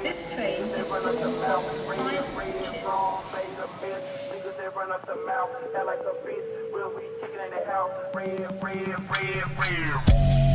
This train is full of 5 Run up the mouth, act like a bitch, we'll be kicking in the house. Red, red, red, red.